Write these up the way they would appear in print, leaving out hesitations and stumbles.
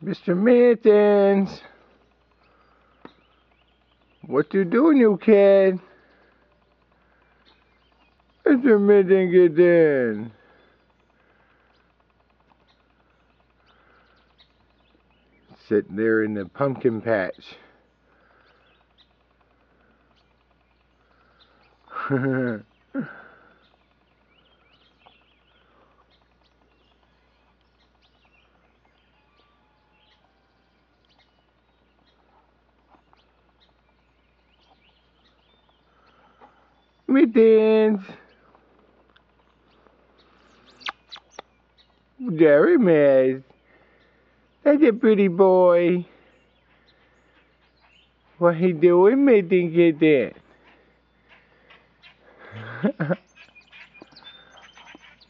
Mr. Mittens! What you doing, you kid? Mr. Mittens, get in. Sitting there in the pumpkin patch. Mittens! There he is. That's a pretty boy. What he doing, Mittens, get in?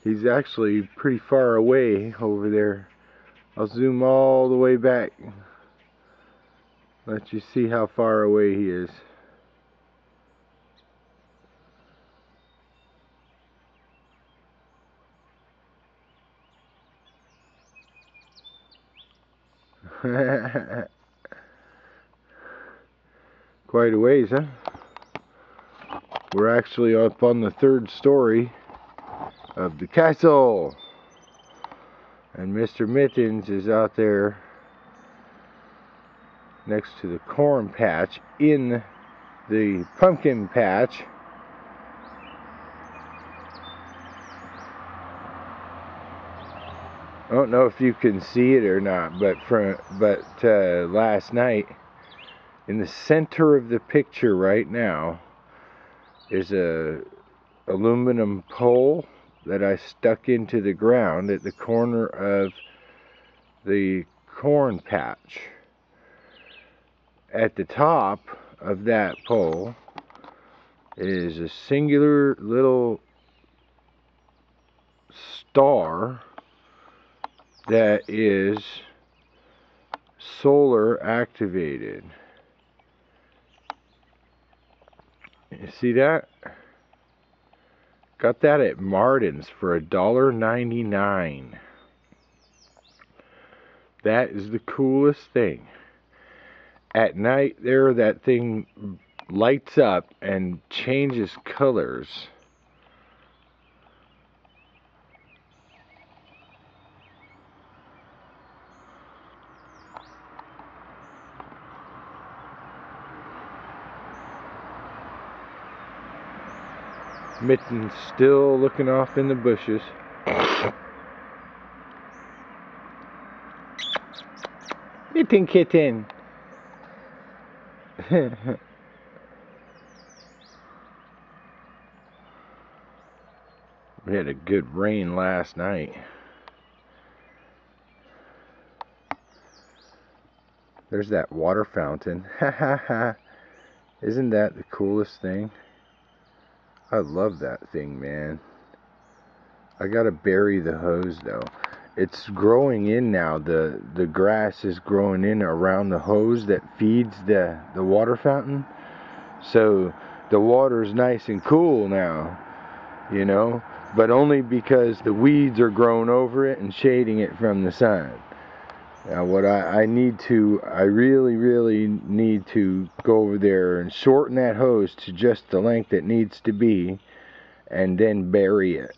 He's actually pretty far away over there. I'll zoom all the way back. Let you see how far away he is. Quite a ways, huh? We're actually up on the 3rd story of the castle. And Mr. Mittens is out there next to the corn patch in the pumpkin patch. I don't know if you can see it or not, but last night, in the center of the picture right now, is a aluminum pole that I stuck into the ground at the corner of the corn patch. At the top of that pole is a singular little star that is solar activated. You see that? Got that at Mittens for $1.99. That is the coolest thing. At night there, that thing lights up and changes colors. Mittens still looking off in the bushes. Mitten kitten. We had a good rain last night. There's that water fountain. Ha ha ha. Isn't that the coolest thing? I love that thing, man. I gotta bury the hose though. It's growing in now. The grass is growing in around the hose that feeds the water fountain. So the water's nice and cool now, you know, but only because the weeds are growing over it and shading it from the sun. Now what I really need to go over there and shorten that hose to just the length it needs to be, and then bury it.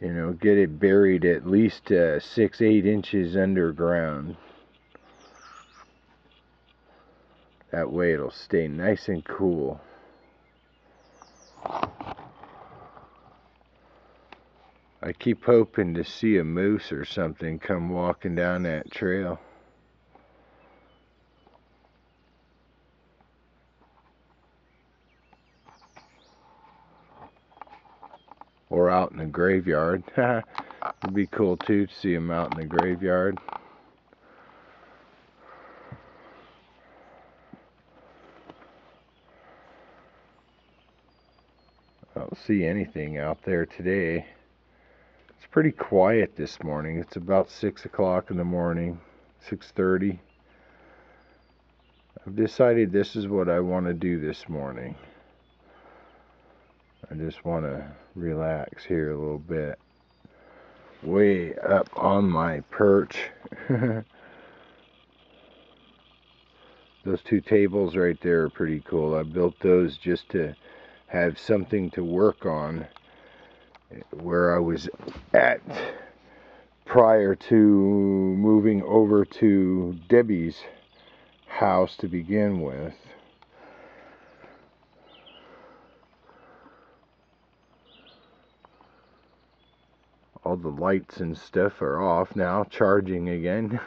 You know, get it buried at least 6-8 inches underground. That way it'll stay nice and cool. I keep hoping to see a moose or something come walking down that trail. Or out in the graveyard. It'd be cool too to see them out in the graveyard. I don't see anything out there today. It's pretty quiet this morning. It's about 6 o'clock in the morning, 6:30. I've decided this is what I want to do this morning. I just want to relax here a little bit. Way up on my perch. Those two tables right there are pretty cool. I built those just to have something to work on where I was at prior to moving over to Debbie's house to begin with. All the lights and stuff are off now, charging again.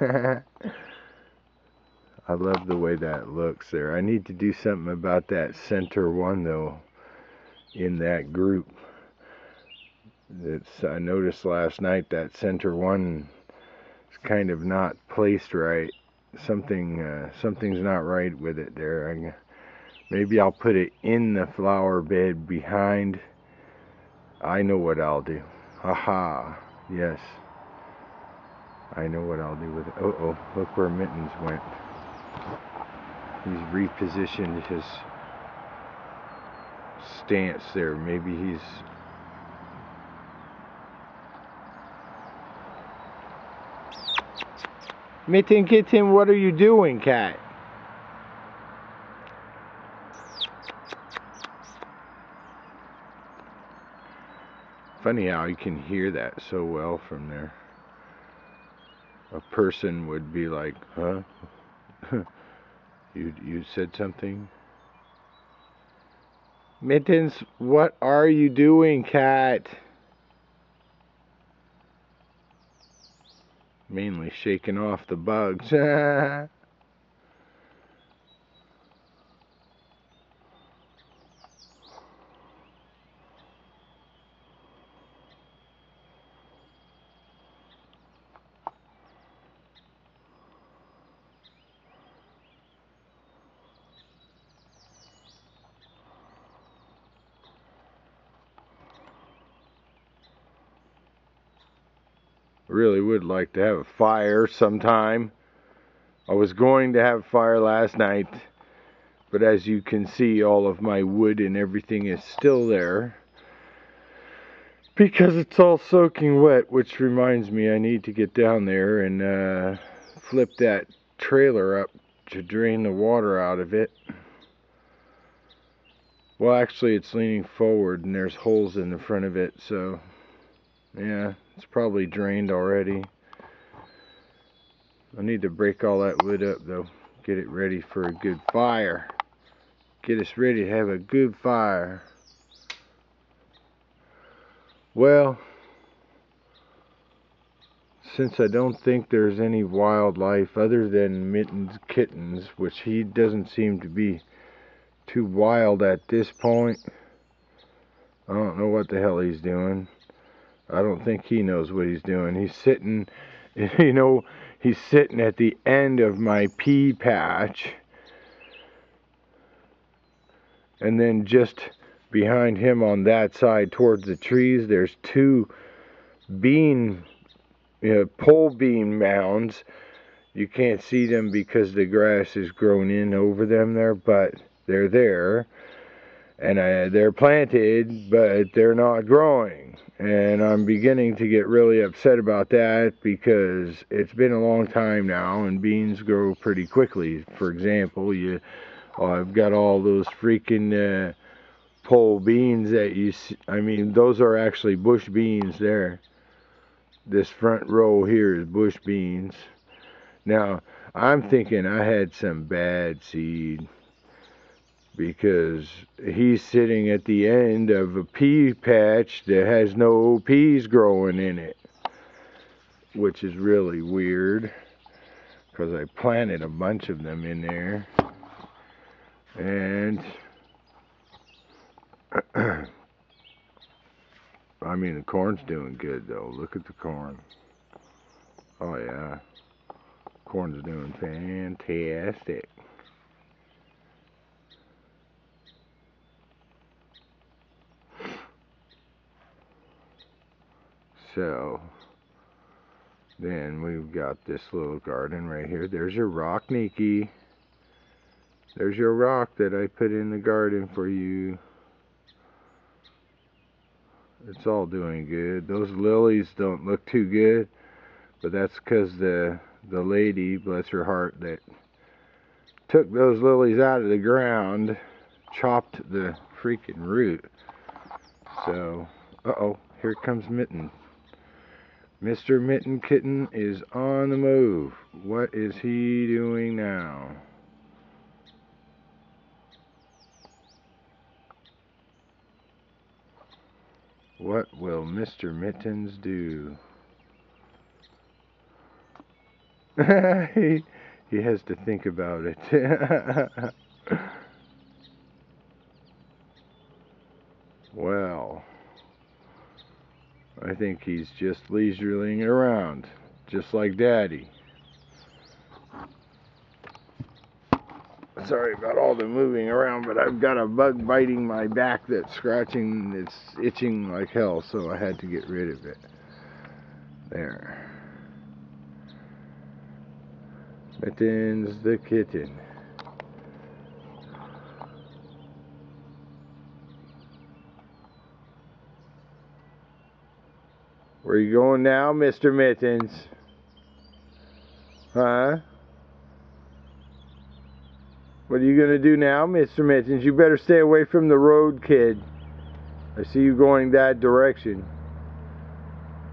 I love the way that looks there. I need to do something about that center one though in that group. I noticed last night that center one is kind of not placed right. Something's not right with it there. Maybe I'll put it in the flower bed behind. I know what I'll do. Haha, yes. I know what I'll do with it. Uh-oh, look where Mittens went. He's repositioned his stance there. Maybe he's... Mitten kitten, what are you doing, cat? Funny how you can hear that so well from there. A person would be like, huh? You said something? Mittens, what are you doing, cat? Mainly shaking off the bugs. Really would like to have a fire sometime. I was going to have fire last night, but as you can see, all of my wood and everything is still there because it's all soaking wet, which reminds me I need to get down there and flip that trailer up to drain the water out of it. Well, actually it's leaning forward and there's holes in the front of it, so yeah, it's probably drained already. I need to break all that wood up though, get it ready for a good fire. Get us ready to have a good fire. Well, since I don't think there's any wildlife other than Mittens' kittens, which he doesn't seem to be too wild at this point. I don't know what the hell he's doing. I don't think he knows what he's doing. He's sitting, you know, he's sitting at the end of my pea patch. And then just behind him on that side towards the trees, there's two pole bean mounds. You can't see them because the grass is grown in over them there, but they're there. And they're planted, but they're not growing. And I'm beginning to get really upset about that because it's been a long time now and beans grow pretty quickly. For example, I've got all those freaking pole beans that you see. I mean, those are actually bush beans there. This front row here is bush beans. Now, I'm thinking I had some bad seed because he's sitting at the end of a pea patch that has no peas growing in it, which is really weird because I planted a bunch of them in there. And I mean, the corn's doing good though. Look at the corn. Oh yeah, corn's doing fantastic. So then we've got this little garden right here. There's your rock, Nikki. There's your rock that I put in the garden for you. It's all doing good. Those lilies don't look too good, but that's because the lady, bless her heart, that took those lilies out of the ground, chopped the freaking root. So, uh-oh, here comes Mitten. Mr. Mitten Kitten is on the move. What is he doing now? What will Mr. Mittens do? he has to think about it. Well, I think he's just leisureling around, just like Daddy. Sorry about all the moving around, but I've got a bug biting my back that's scratching, it's itching like hell, so I had to get rid of it. There. Mittens the kitten. Where you going now, Mr. Mittens? Huh? What are you gonna do now, Mr. Mittens? You better stay away from the road, kid. I see you going that direction.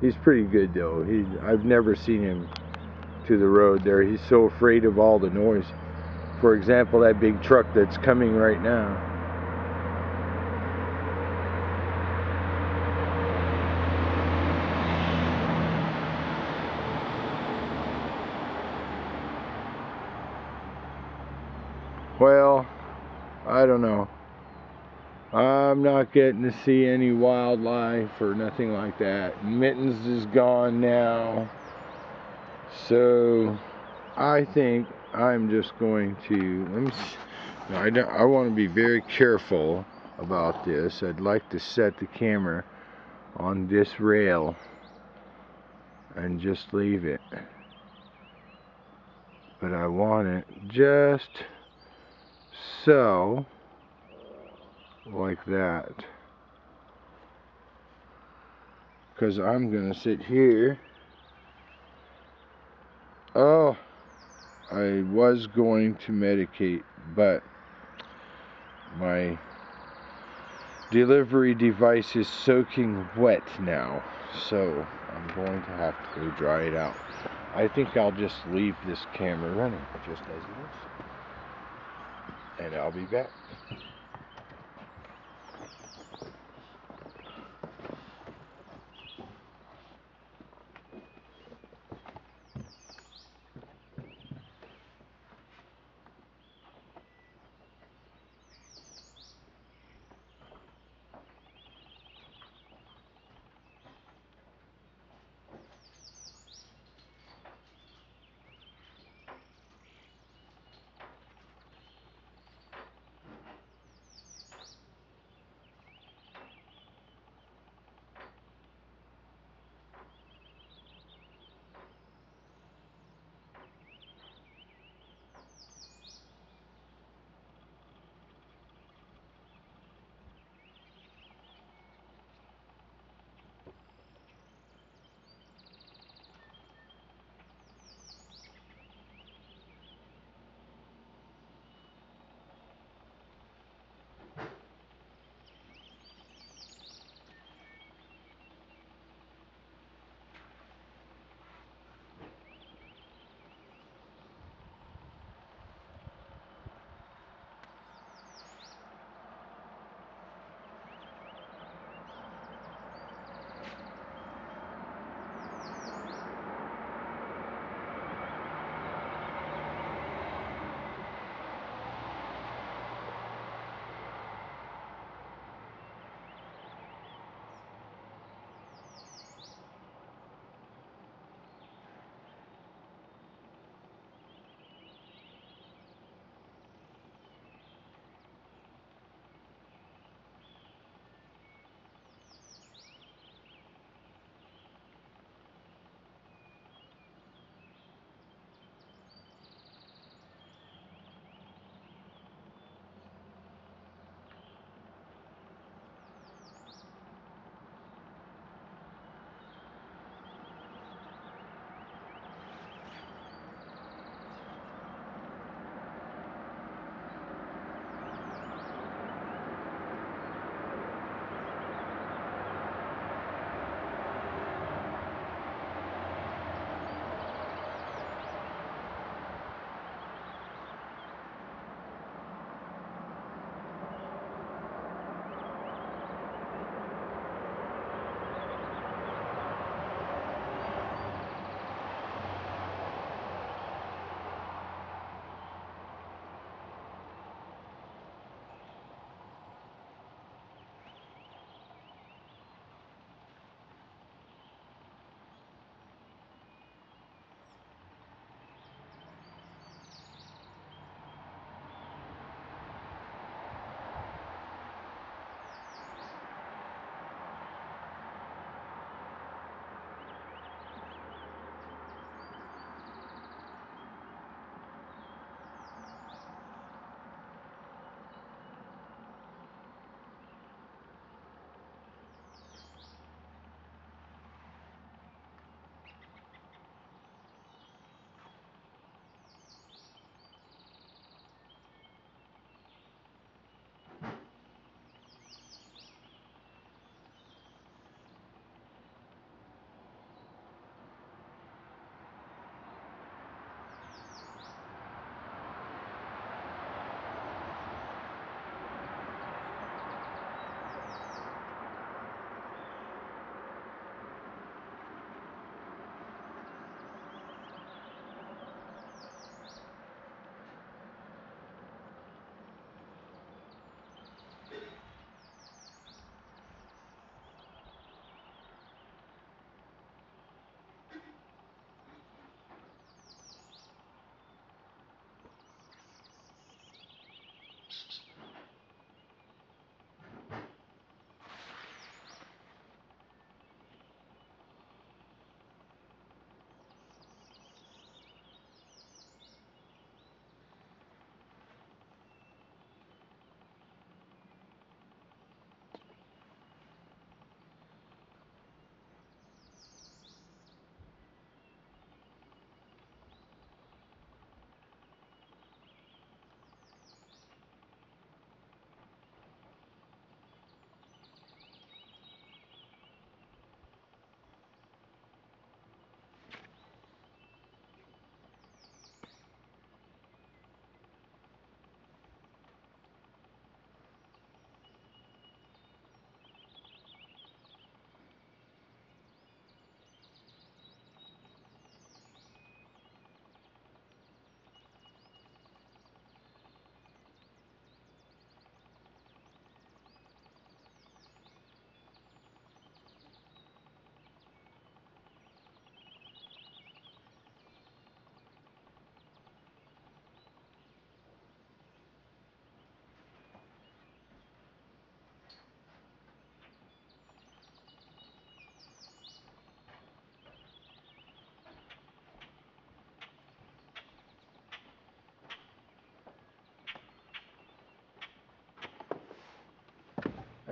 He's pretty good though. I've never seen him to the road there. He's so afraid of all the noise. For example, that big truck that's coming right now. Well, I don't know. I'm not getting to see any wildlife or nothing like that. Mittens is gone now. So I think I'm just going to, let me see. I want to be very careful about this. I'd like to set the camera on this rail and just leave it. But I want it just so, like that. Because I'm going to sit here. Oh, I was going to medicate, but my delivery device is soaking wet now, so I'm going to have to go dry it out. I think I'll just leave this camera running just as it is, and I'll be back.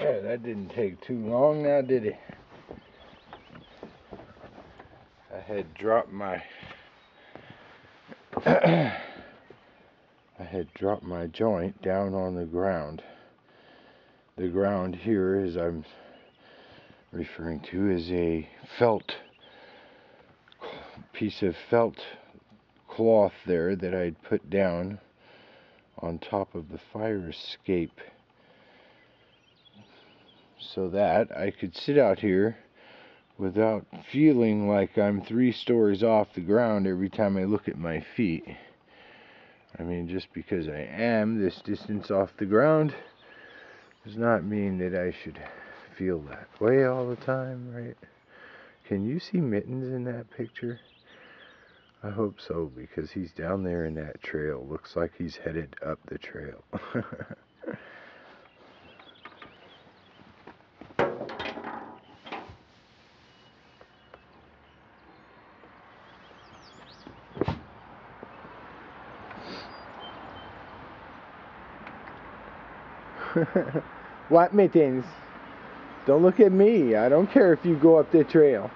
Yeah, that didn't take too long now, did it? I had dropped my I had dropped my joint down on the ground. The ground here, as I'm referring to, is a piece of felt cloth there that I'd put down on top of the fire escape so that I could sit out here without feeling like I'm 3 stories off the ground every time I look at my feet. I mean, just because I am this distance off the ground does not mean that I should feel that way all the time, right? Can you see Mittens in that picture? I hope so, because he's down there in that trail. Looks like he's headed up the trail. What, Mittens? Don't look at me. I don't care if you go up the trail.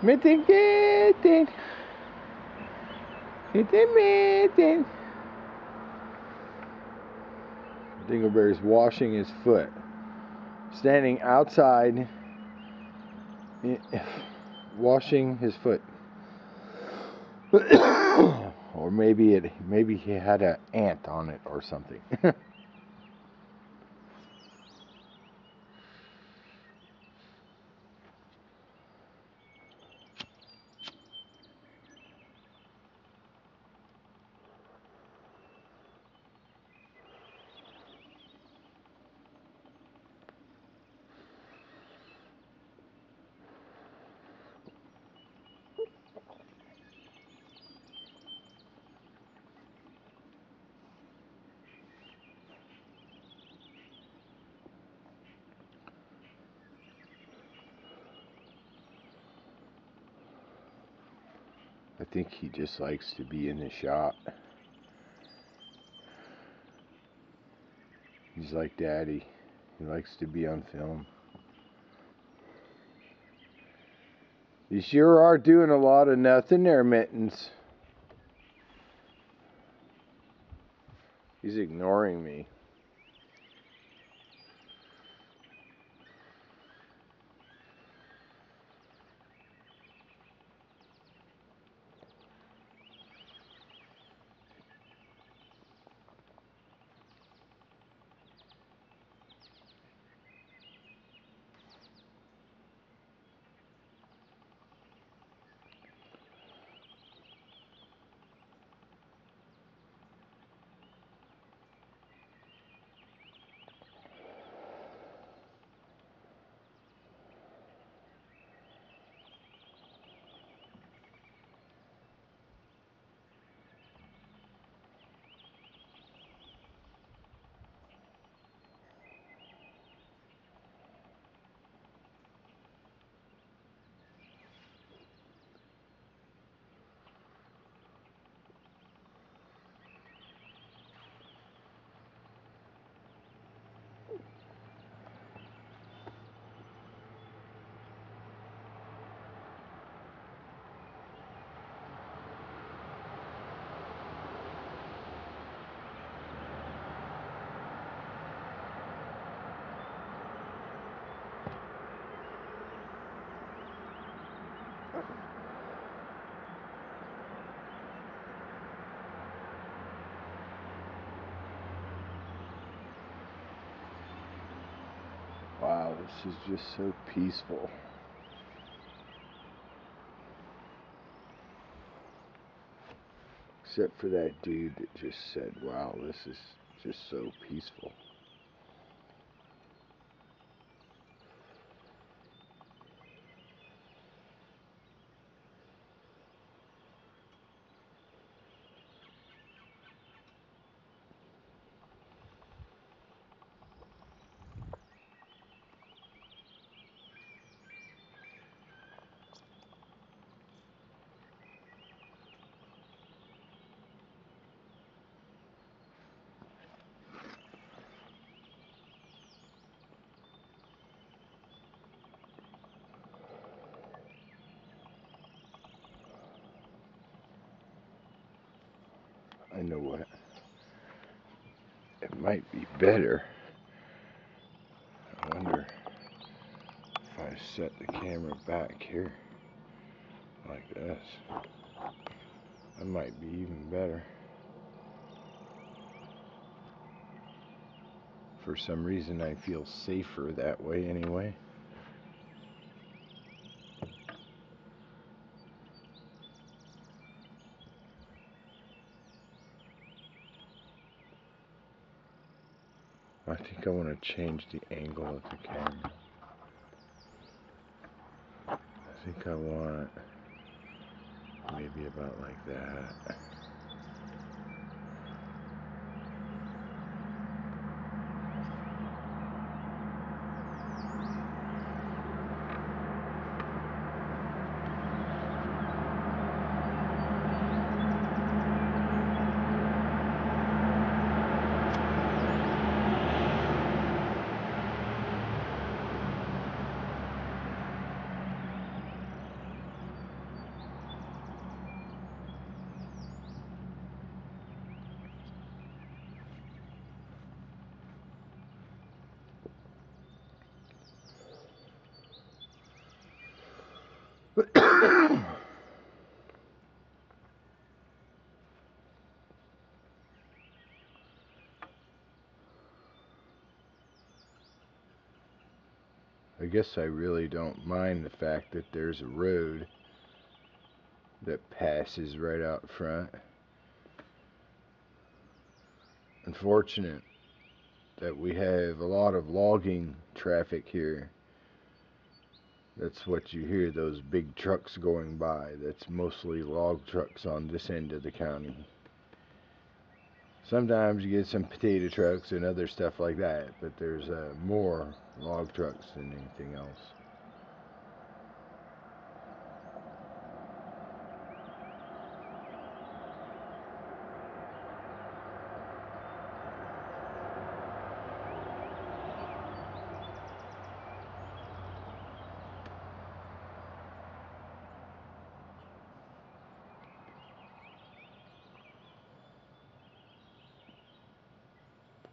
Mitten, mitten. Mitten, mitten. Dingleberry's washing his foot. Standing outside, washing his foot. Or maybe he had an ant on it or something. I think he just likes to be in the shot. He's like Daddy. He likes to be on film. You sure are doing a lot of nothing there, Mittens. He's ignoring me. Wow, this is just so peaceful. Except for that dude that just said, wow, this is just so peaceful. I know what. It might be better. I wonder if I set the camera back here like this. That might be even better. For some reason, I feel safer that way anyway. I think I want to change the angle of the camera. I think I want maybe about like that. I guess I really don't mind the fact that there's a road that passes right out front. Unfortunate that we have a lot of logging traffic here. That's what you hear, those big trucks going by. That's mostly log trucks on this end of the county. Sometimes you get some potato trucks and other stuff like that, but there's more log trucks than anything else.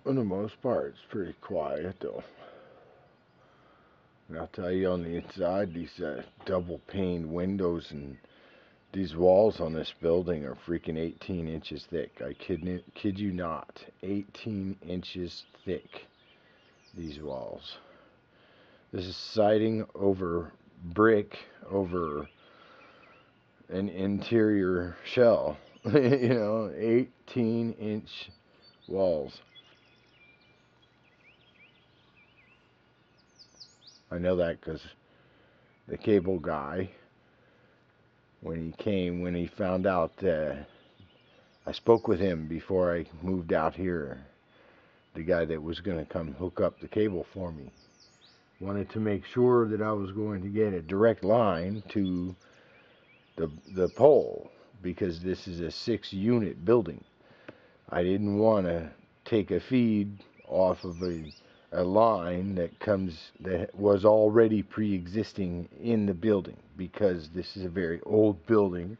For the most part, it's pretty quiet though. And I'll tell you, on the inside, these double paned windows and these walls on this building are freaking 18 inches thick. I kid you not. 18 inches thick, these walls. This is siding over brick over an interior shell. 18-inch walls. I know that because the cable guy, when he found out, I spoke with him before I moved out here. The guy that was going to come hook up the cable for me wanted to make sure that I was going to get a direct line to the pole, because this is a 6-unit building. I didn't want to take a feed off of a line that was already pre-existing in the building, because this is a very old building.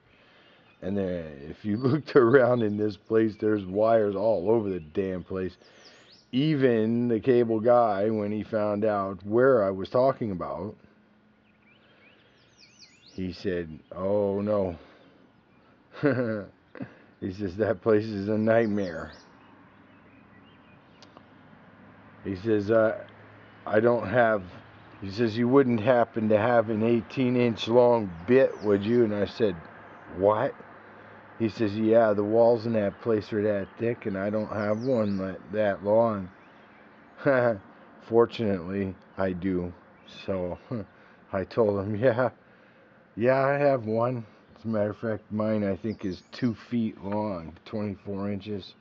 And if you looked around in this place, there's wires all over the damn place. Even the cable guy, when he found out where I was talking about, he said, "Oh no." He says, "That place is a nightmare." He says, I don't have, he says, "You wouldn't happen to have an 18-inch long bit, would you?" And I said, "What?" He says, "Yeah, the walls in that place are that thick, and I don't have one that long." Fortunately, I do. So I told him, yeah, I have one. As a matter of fact, mine, I think, is 2 feet long, 24 inches.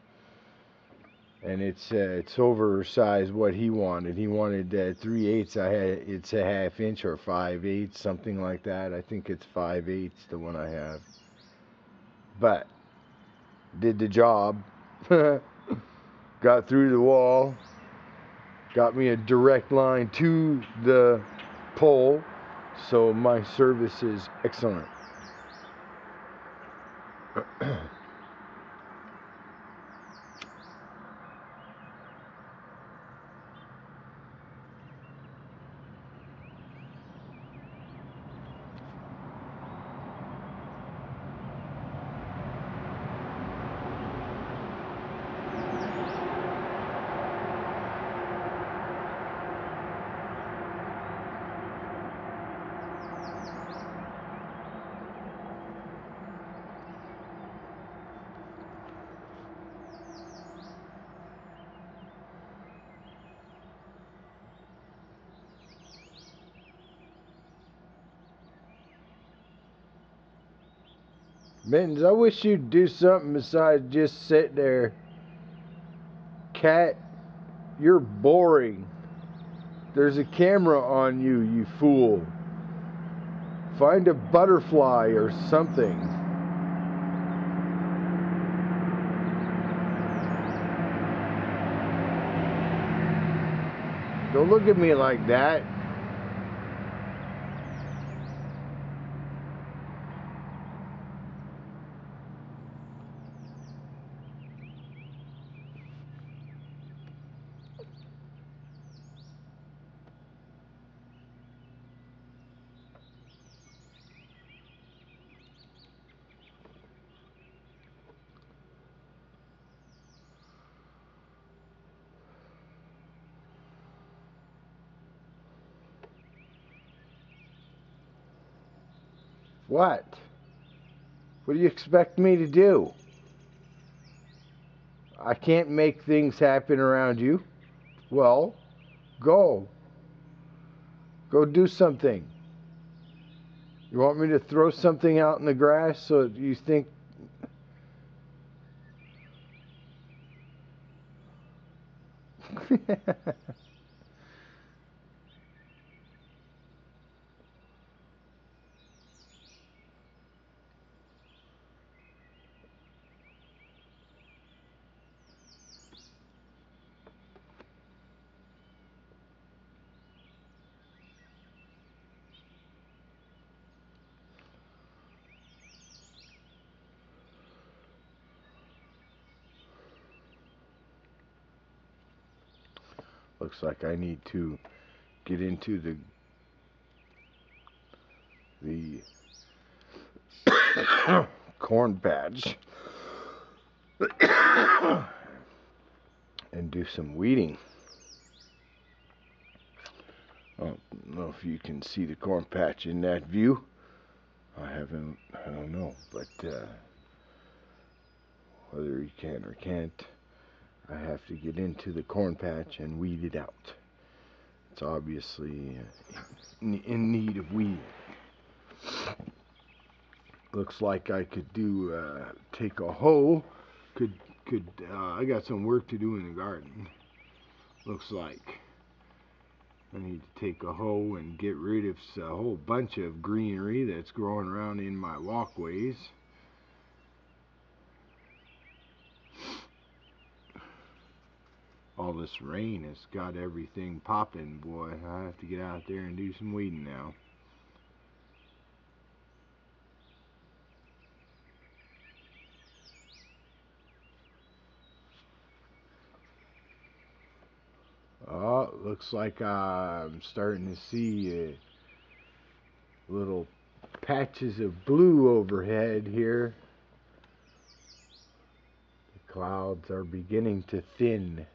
And it's oversized what he wanted. He wanted 3/8. It's a ½ inch or 5/8, something like that. I think it's 5/8, the one I have. But did the job. Got through the wall. Got me a direct line to the pole. So my service is excellent. Mittens, I wish you'd do something besides just sit there. Cat, you're boring. There's a camera on you, you fool. Find a butterfly or something. Don't look at me like that. What? What do you expect me to do? I can't make things happen around you. Well, go. Go do something. You want me to throw something out in the grass so you think... Looks like I need to get into the corn patch and do some weeding. I don't know if you can see the corn patch in that view. I don't know, but whether you can or can't, I have to get into the corn patch and weed it out. It's obviously in need of weed. Looks like I could take a hoe. I got some work to do in the garden. Looks like I need to take a hoe and get rid of a whole bunch of greenery that's growing around in my walkways. All this rain has got everything popping, boy. I have to get out there and do some weeding now. Oh, looks like I'm starting to see little patches of blue overhead here. The clouds are beginning to thin.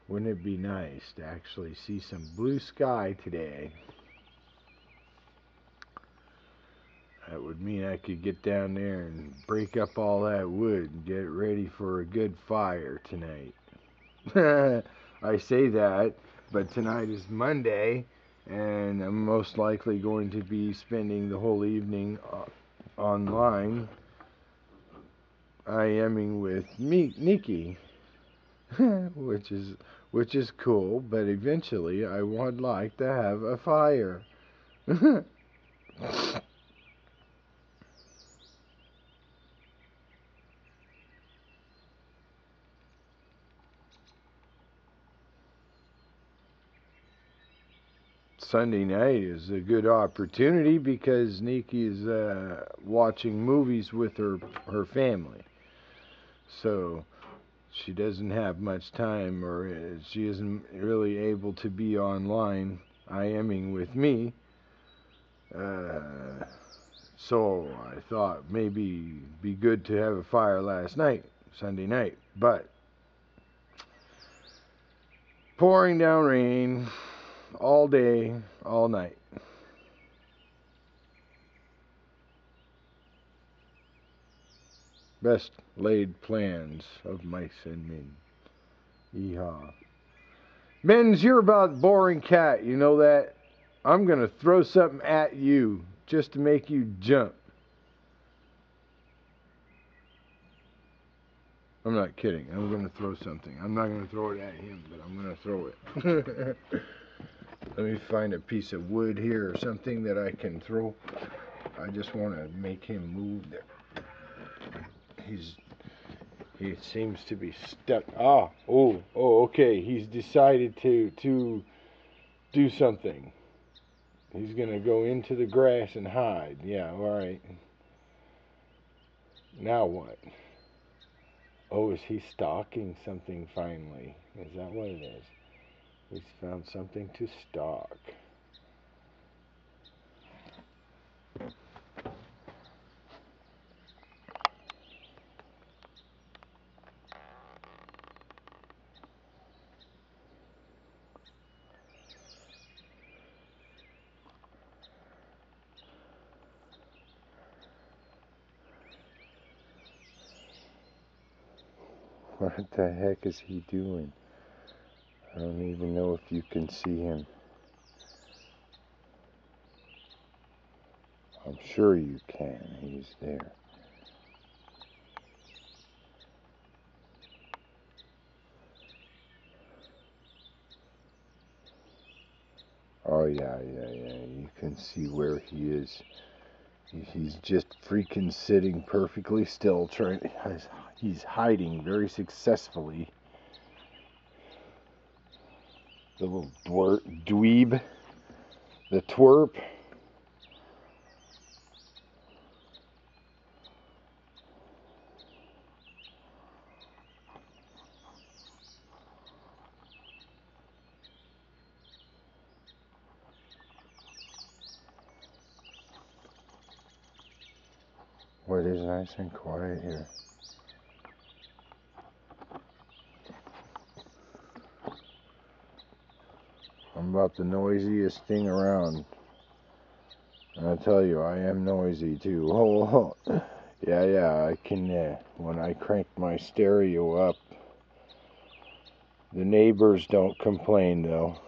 Wouldn't it be nice to actually see some blue sky today? That would mean I could get down there and break up all that wood and get ready for a good fire tonight. I say that, but tonight is Monday, and I'm most likely going to be spending the whole evening online IMing with Nikki, which is cool, but eventually I would like to have a fire. Sunday night is a good opportunity because Nikki is watching movies with her family. So she doesn't have much time, or she isn't really able to be online IMing with me. So I thought maybe it'd be good to have a fire last night, Sunday night. But pouring down rain all day, all night. Best laid plans of mice and men. Yeehaw. Mittens, you're about boring cat, you know that? I'm gonna throw something at you just to make you jump. I'm not kidding. I'm going to throw something. I'm not going to throw it at him, but I'm going to throw it. Let me find a piece of wood here or something that I can throw. I just want to make him move there. He seems to be stuck. Okay. He's decided to do something. He's going to go into the grass and hide. Yeah, all right. Now what? Oh, is he stalking something finally? Is that what it is? He's found something to stalk. What the heck is he doing? I don't even know if you can see him. I'm sure you can. He's there. Oh, yeah. You can see where he is. He's just freaking sitting perfectly still. He's hiding very successfully. The little dweeb. The twerp. Well, it is nice and quiet here. I'm about the noisiest thing around. And I tell you, I am noisy too. Oh, yeah, I can, when I crank my stereo up, the neighbors don't complain though.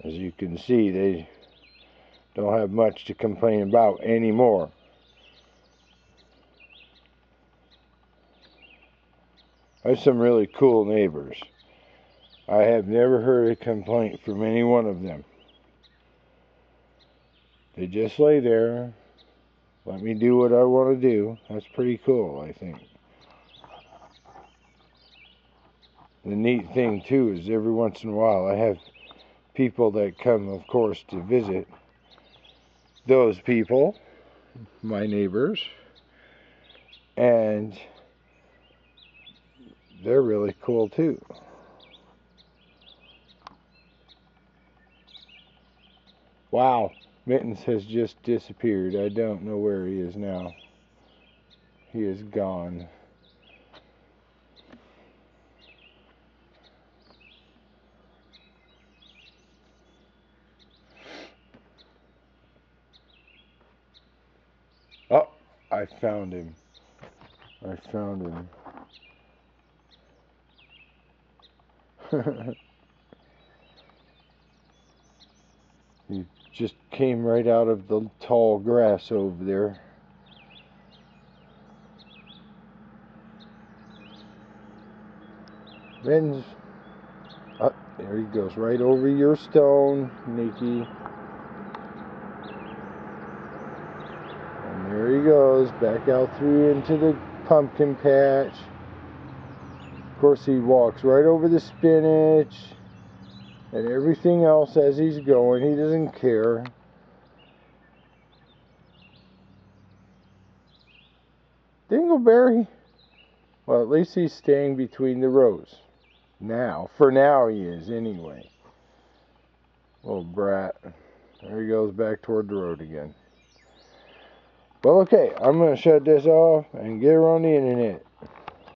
As you can see, they don't have much to complain about anymore. I have some really cool neighbors. I have never heard a complaint from any one of them. They just lay there, let me do what I want to do. That's pretty cool, I think. The neat thing too is every once in a while I have people that come, of course, to visit. Those people, my neighbors, and they're really cool too. Wow, Mittens has just disappeared. I don't know where he is now. He is gone. Oh, I found him. He just came right out of the tall grass over there. Mittens. Oh, there he goes, right over your stone, Nikki. And there he goes, back out through into the pumpkin patch. Of course, he walks right over the spinach and everything else as he's going. He doesn't care. Dingleberry. Well, at least he's staying between the rows. Now, for now he is anyway. Little brat. There he goes back toward the road again. Well, okay, I'm going to shut this off and get her on the internet.